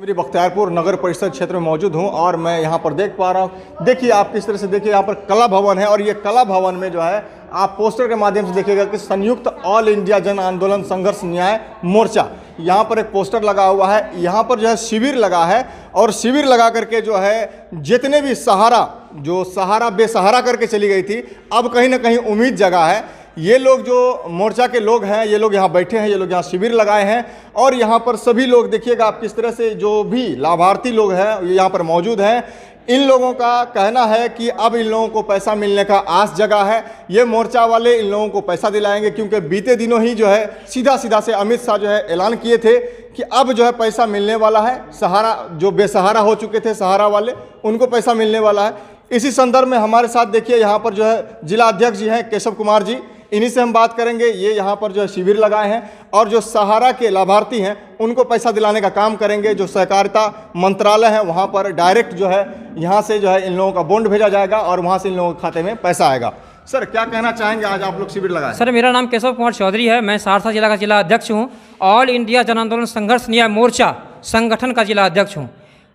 मेरी बख्तियारपुर नगर परिषद क्षेत्र में मौजूद हूं और मैं यहां पर देख पा रहा हूं, देखिए आप किस तरह से देखिए यहां पर कला भवन है और ये कला भवन में जो है आप पोस्टर के माध्यम से देखिएगा कि संयुक्त ऑल इंडिया जन आंदोलन संघर्ष न्याय मोर्चा, यहाँ पर एक पोस्टर लगा हुआ है। यहाँ पर जो है शिविर लगा है और शिविर लगा करके जो है जितने भी सहारा बेसहारा करके चली गई थी, अब कहीं ना कहीं उम्मीद जगा है। ये लोग जो मोर्चा के लोग हैं, ये लोग यहाँ बैठे हैं, ये लोग यहाँ शिविर लगाए हैं और यहाँ पर सभी लोग देखिएगा आप किस तरह से जो भी लाभार्थी लोग हैं ये यहाँ पर मौजूद हैं। इन लोगों का कहना है कि अब इन लोगों को पैसा मिलने का आस जगा है। ये मोर्चा वाले इन लोगों को पैसा दिलाएंगे क्योंकि बीते दिनों ही जो है सीधा से अमित शाह जो है ऐलान किए थे कि अब जो है पैसा मिलने वाला है। सहारा जो बेसहारा हो चुके थे सहारा वाले, उनको पैसा मिलने वाला है। इसी संदर्भ में हमारे साथ देखिए यहाँ पर जो है जिला अध्यक्ष जी हैं केशव कुमार जी, इन्हीं से हम बात करेंगे। ये यहाँ पर जो है शिविर लगाए हैं और जो सहारा के लाभार्थी हैं उनको पैसा दिलाने का काम करेंगे। जो सहकारिता मंत्रालय है वहाँ पर डायरेक्ट जो है यहाँ से जो है इन लोगों का बॉन्ड भेजा जाएगा और वहाँ से इन लोगों के खाते में पैसा आएगा। सर क्या कहना चाहेंगे, आज आप लोग शिविर लगाए? सर मेरा नाम केशव कुमार चौधरी है, मैं सहरसा जिला का जिला अध्यक्ष हूँ। ऑल इंडिया जन आंदोलन संघर्ष न्याय मोर्चा संगठन का जिला अध्यक्ष हूँ।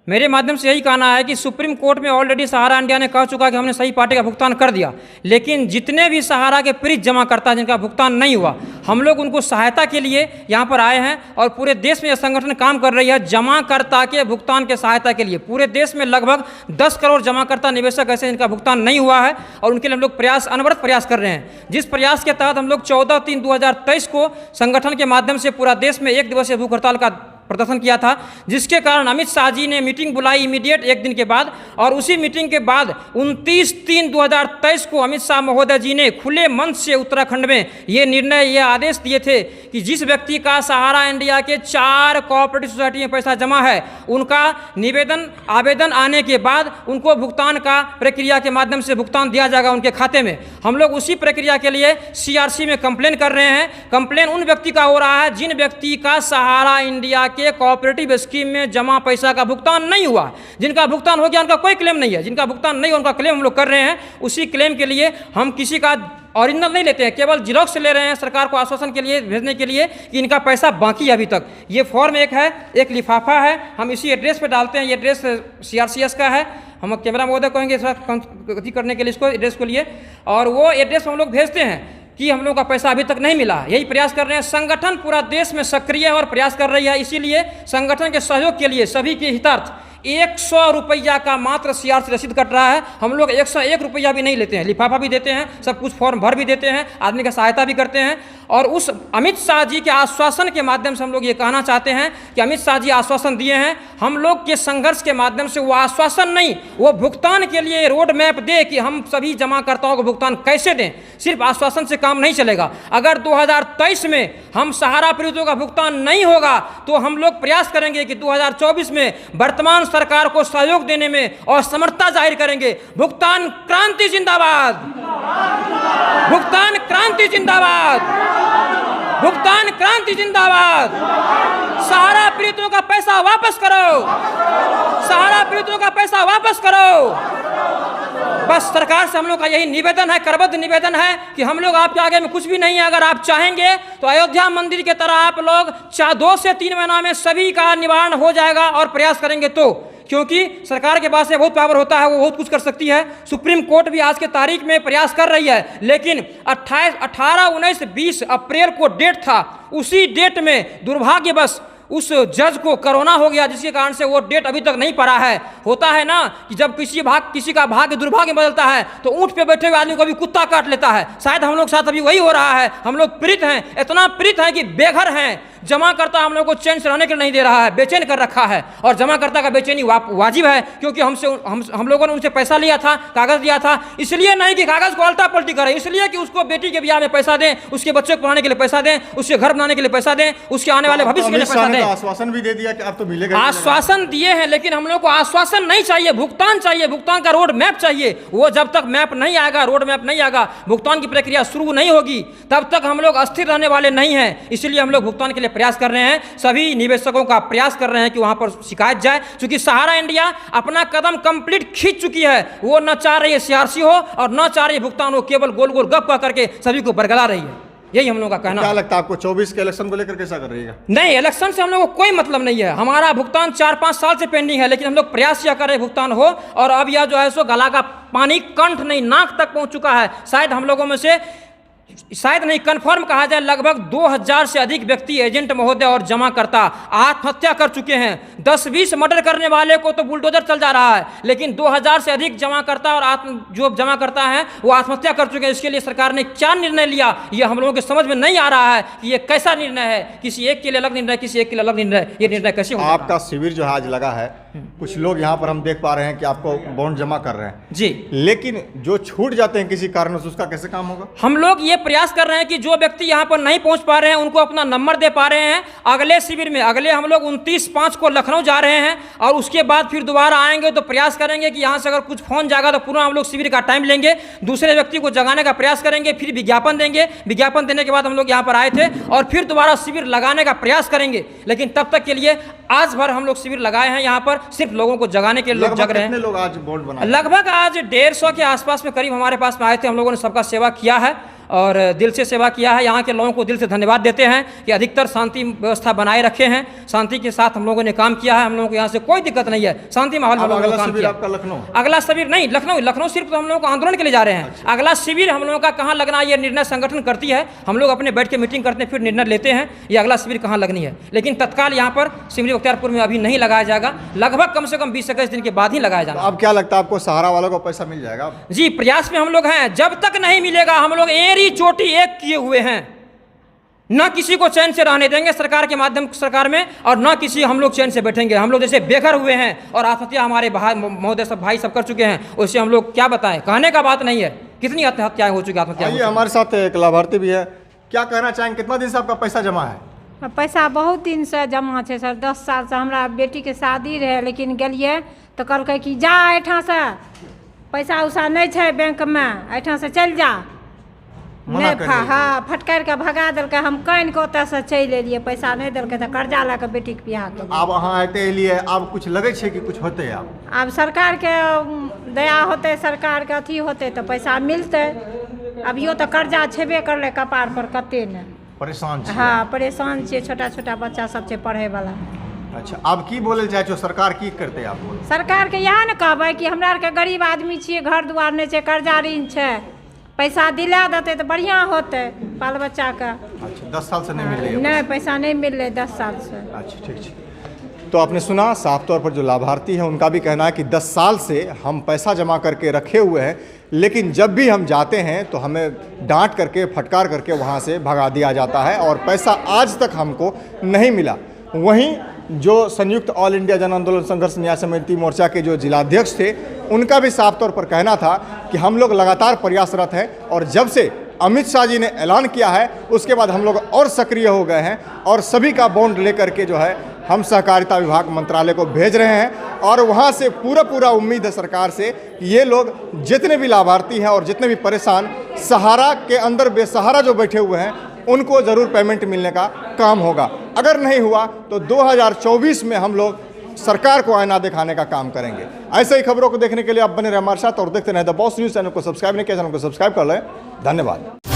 मेरे माध्यम से यही कहना है कि सुप्रीम कोर्ट में ऑलरेडी सहारा इंडिया ने कह चुका कि हमने सही पार्टी का भुगतान कर दिया, लेकिन जितने भी सहारा के पीड़ित जमा करता है जिनका भुगतान नहीं हुआ, हम लोग उनको सहायता के लिए यहाँ पर आए हैं और पूरे देश में यह संगठन काम कर रही है जमाकर्ता के भुगतान के सहायता के लिए। पूरे देश में लगभग 10 करोड़ जमाकर्ता निवेशक ऐसे जिनका भुगतान नहीं हुआ है और उनके लिए हम लोग अनवरत प्रयास कर रहे हैं। जिस प्रयास के तहत हम लोग 14/3/2023 को संगठन के माध्यम से पूरा देश में 1 दिवसीय भूख हड़ताल का प्रदर्शन किया था, जिसके कारण अमित शाह जी ने मीटिंग बुलाई इमीडिएट 1 दिन के बाद और उसी मीटिंग के बाद 29/3/2023 को अमित शाह महोदय जी ने खुले मंच से उत्तराखंड में ये आदेश दिए थे कि जिस व्यक्ति का सहारा इंडिया के 4 कोऑपरेटिव सोसाइटी में पैसा जमा है, उनका आवेदन आने के बाद उनको भुगतान का प्रक्रिया के माध्यम से भुगतान दिया जाएगा उनके खाते में। हम लोग उसी प्रक्रिया के लिए CRC में कंप्लेन कर रहे हैं। कंप्लेन उन व्यक्ति का हो रहा है जिन व्यक्ति का सहारा इंडिया के कोऑपरेटिव स्कीम में जमा पैसा का भुगतान नहीं हुआ। जिनका भुगतान हो गया उनका कोई क्लेम नहीं है, जिनका भुगतान नहीं हुआ उनका क्लेम हम लोग कर रहे हैं। उसी क्लेम के लिए हम किसी का ओरिजिनल नहीं लेते हैं, केवल जीरोक्स ले रहे हैं सरकार को आश्वासन के लिए भेजने के लिए कि इनका पैसा बाकी है अभी तक। ये फॉर्म एक है, एक लिफाफा है, हम इसी एड्रेस पे डालते हैं। ये एड्रेस CRCS का है, हम कैमरा महोदय कहेंगे अति करने के लिए इसको एड्रेस को लिए, और वो एड्रेस हम लोग भेजते हैं कि हम लोग का पैसा अभी तक नहीं मिला। यही प्रयास कर रहे हैं। संगठन पूरा देश में सक्रिय है और प्रयास कर रही है। इसीलिए संगठन के सहयोग के लिए सभी के हितार्थ 100 रुपया का मात्र CRC रसीद कट रहा है। हम लोग 101 रुपया भी नहीं लेते हैं, लिफाफा भी देते हैं, सब कुछ फॉर्म भर भी देते हैं, आदमी का सहायता भी करते हैं। और उस अमित शाह जी के आश्वासन के माध्यम से हम लोग ये कहना चाहते हैं कि अमित शाह जी आश्वासन दिए हैं, हम लोग के संघर्ष के माध्यम से वो आश्वासन नहीं, वो भुगतान के लिए रोड मैप दे कि हम सभी जमाकर्ताओं को भुगतान कैसे दें। सिर्फ आश्वासन से काम नहीं चलेगा। अगर 2023 में हम सहारा पीड़ितों का भुगतान नहीं होगा तो हम लोग प्रयास करेंगे कि 2024 में वर्तमान सरकार को सहयोग देने में और समर्थता जाहिर करेंगे। भुगतान क्रांति जिंदाबाद, भुगतान क्रांति जिंदाबाद, भुगतान क्रांति जिंदाबाद। सहारा पीड़ितों का पैसा वापस करो, सहारा पीड़ितों का पैसा वापस करो। बस सरकार से हम लोग का यही निवेदन है, करबद्ध निवेदन है कि हम लोग आपके आगे में कुछ भी नहीं है। अगर आप चाहेंगे तो अयोध्या मंदिर की तरह आप लोग 2 से 3 महीना में सभी का निवारण हो जाएगा और प्रयास करेंगे तो, क्योंकि सरकार के पास में बहुत पावर होता है, वो बहुत कुछ कर सकती है। सुप्रीम कोर्ट भी आज के तारीख में प्रयास कर रही है, लेकिन 18, 19, 20 अप्रैल को डेट था। उसी डेट में दुर्भाग्यवश उस जज को कोरोना हो गया, जिसके कारण से वो डेट अभी तक नहीं पड़ा है। होता है ना कि जब किसी का भाग्य दुर्भाग्य बदलता है तो ऊंट पे बैठे हुए आदमी को भी कुत्ता काट लेता है। शायद हम लोग साथ अभी वही हो रहा है। हम लोग पीड़ित हैं, इतना पीड़ित हैं कि बेघर हैं। जमाकर्ता हम लोग को चैन से रहने के लिए नहीं दे रहा है, बेचैन कर रखा है। और जमाकर्ता का बेचैनी वाजिब है, क्योंकि हम लोगों ने उनसे पैसा लिया था, कागज दिया था। इसलिए नहीं कि कागज को अल्टा पलटी करें, इसलिए कि उसको बेटी के ब्याह में पैसा दें, उसके बच्चे को पढ़ाने के लिए पैसा दें, उसके घर बनाने के लिए पैसा दें, उसके आने वाले भविष्य के लिए पैसा दें। आश्वासन भी दे दिया कि आप तो मिलेगा, आश्वासन दिए हैं, लेकिन हम लोग को आश्वासन नहीं चाहिए, भुगतान चाहिए। भुगतान का रोड मैप चाहिए। वो जब तक मैप नहीं आएगा, रोड मैप नहीं आएगा, भुगतान की प्रक्रिया शुरू नहीं होगी, तब तक हम लोग अस्थिर रहने वाले नहीं हैं। इसलिए हम लोग भुगतान के लिए प्रयास कर रहे हैं। सभी निवेशकों का प्रयास कर रहे हैं कि वहां पर शिकायत जाए, क्योंकि सहारा इंडिया अपना कदम कंप्लीट खींच चुकी है। वो न चाह रही है CRC हो और न चाह रही है भुगतान हो, केवल गोल गोल गप करके सभी को बरगला रही है। यही हम लोग का कहना क्या है। लगता है आपको 24 के इलेक्शन को लेकर कैसा कर रहिएगा? नहीं, इलेक्शन से हम लोग को कोई मतलब नहीं है। हमारा भुगतान 4-5 साल से पेंडिंग है, लेकिन हम लोग प्रयास यह कर रहे भुगतान हो। और अब यह जो है सो गला का पानी कंठ नहीं नाक तक पहुंच चुका है। शायद हम लोगों में से, शायद नहीं, कन्फर्म कहा जाए, लगभग 2000 से अधिक व्यक्ति, एजेंट महोदय और जमा करता आत्महत्या कर चुके हैं। 10-20 मर्डर करने वाले को तो बुलडोजर चल जा रहा है, लेकिन 2000 से अधिक जमा करता और जो जमा करता है वो आत्महत्या कर चुके हैं। इसके लिए सरकार ने क्या निर्णय लिया ये हम लोगों के समझ में नहीं आ रहा है कि ये कैसा निर्णय है। किसी एक के लिए अलग निर्णय, किसी एक के लिए अलग निर्णय, ये निर्णय कैसे होगा? आपका शिविर जो है आज लगा है, कुछ लोग यहाँ पर हम देख पा रहे हैं कि आपको बॉन्ड जमा कर रहे हैं जी, लेकिन जो छूट जाते हैं किसी कारण से, उसका कैसे काम होगा? हम लोग ये प्रयास कर रहे हैं कि जो व्यक्ति यहाँ पर नहीं पहुंच पा रहे हैं उनको अपना नंबर दे पा रहे हैं। अगले शिविर में, अगले हम लोग 29/5 को लखनऊ जा रहे हैं और उसके बाद फिर दोबारा आएंगे तो प्रयास करेंगे कि यहाँ से अगर कुछ फोन जागा तो पुनः हम लोग शिविर का टाइम लेंगे, दूसरे व्यक्ति को जगाने का प्रयास करेंगे, फिर विज्ञापन देंगे। विज्ञापन देने के बाद हम लोग यहाँ पर आए थे और फिर दोबारा शिविर लगाने का प्रयास करेंगे। लेकिन तब तक के लिए आज भर हम लोग शिविर लगाए हैं यहाँ पर, सिर्फ लोगों को जगाने के लोग जग रहे हैं। कितने लोग आज बॉन्ड बनाए? लगभग आज 150 के आसपास में करीब हमारे पास में आए थे। हम लोगों ने सबका सेवा किया है और दिल से सेवा किया है। यहाँ के लोगों को दिल से धन्यवाद देते हैं कि अधिकतर शांति व्यवस्था बनाए रखे हैं। शांति के साथ हम लोगों ने काम किया है। हम लोगों को यहाँ से कोई दिक्कत नहीं है, शांति माहौल में हम लोगों ने काम किया। आपका लखनऊ? अगला शिविर नहीं, लखनऊ सिर्फ तो हम लोग आंदोलन के लिए जा रहे हैं। अगला शिविर हम लोगों का कहाँ लगना है ये निर्णय संगठन करती है। हम लोग अपने बैठ के मीटिंग करते हैं, फिर निर्णय लेते हैं ये अगला शिविर कहाँ लगनी है। लेकिन तत्काल यहाँ पर सिमरी बख्तियारपुर में अभी नहीं लगाया जाएगा, लगभग कम से कम 20-21 दिन के बाद ही लगाया जाएगा। अब क्या लगता है आपको सहारा वालों को पैसा मिल जाएगा? जी, प्रयास में हम लोग हैं। जब तक नहीं मिलेगा हम लोग एड़ी चोटी एक किए हुए हैं, न किसी को चैन से रहने देंगे सरकार के माध्यम सरकार में, और न किसी हम लोग चैन से बैठेंगे। हम लोग जैसे बेघर हुए हैं और आत्महत्या हमारे महोदय सब भाई सब कर चुके हैं, उससे हम लोग क्या बताएं, कहने का बात नहीं है। कितनी आत्महत्याएं हो चुकी, आत्महत्या। ये हमारे साथ एक लाभार्थी भी है, क्या कहना चाहेंगे? कितना दिन से आपका पैसा जमा है? पैसा बहुत दिन से जमा है सर। 10 साल से हमरा बेटी के शादी रहे, लेकिन गेलिए तो कहलकै कि जा एहिठाम से पैसा उसा नहीं है बैंक में, एहिठाम से चल जा। नहीं हाँ, फटकार के भगा दिलकै। हम कान के ओतऽ से चलि एलिए, पैसा नहीं दिलकै तो कर्जा लऽ के बेटी के बियाह केलिए। अब अहाँ एते एलिए, आब कुछ लगे छै कि कुछ होते? अब सरकार के दया होते, सरकार के अथी होते तो पैसा मिलते। अभियो तो कर्जा छेबे करले कपार पर, कते ने परेशान छी। हाँ, परेशान छियै, छोटा छोटा बच्चा सब छै पढ़े वाला। अच्छा, अब की बोले चाहे छो, सरकार की करते आप बोल? सरकार के इएह ने कहबै कि हमरा आरके गरीब आदमी छियै, घर दुआर नहीं छै, कर्जा ऋण छै, पैसा दिला देते तो बढ़िया होते बाल बच्चा का। अच्छा, 10 साल से नहीं मिल रही है? नहीं, पैसा नहीं मिल रहे 10 साल से। अच्छा, ठीक। तो आपने सुना, साफ तौर पर जो लाभार्थी हैं उनका भी कहना है कि 10 साल से हम पैसा जमा करके रखे हुए हैं, लेकिन जब भी हम जाते हैं तो हमें डांट करके, फटकार करके वहाँ से भगा दिया जाता है और पैसा आज तक हमको नहीं मिला। वहीं जो संयुक्त ऑल इंडिया जन आंदोलन संघर्ष न्याय समिति मोर्चा के जो जिलाध्यक्ष थे, उनका भी साफ तौर पर कहना था कि हम लोग लगातार प्रयासरत हैं और जब से अमित शाह जी ने ऐलान किया है उसके बाद हम लोग और सक्रिय हो गए हैं और सभी का बॉन्ड लेकर के जो है हम सहकारिता विभाग मंत्रालय को भेज रहे हैं। और वहाँ से पूरा उम्मीद है सरकार से कि ये लोग जितने भी लाभार्थी हैं और जितने भी परेशान सहारा के अंदर बेसहारा जो बैठे हुए हैं उनको ज़रूर पेमेंट मिलने का काम होगा। अगर नहीं हुआ तो 2024 में हम लोग सरकार को आईना दिखाने का काम करेंगे। ऐसे ही खबरों को देखने के लिए आप बने रहे हमारे साथ और देखते रहे द बॉस न्यूज़। चैनल को सब्सक्राइब नहीं किया, चैनल को सब्सक्राइब कर लें। धन्यवाद।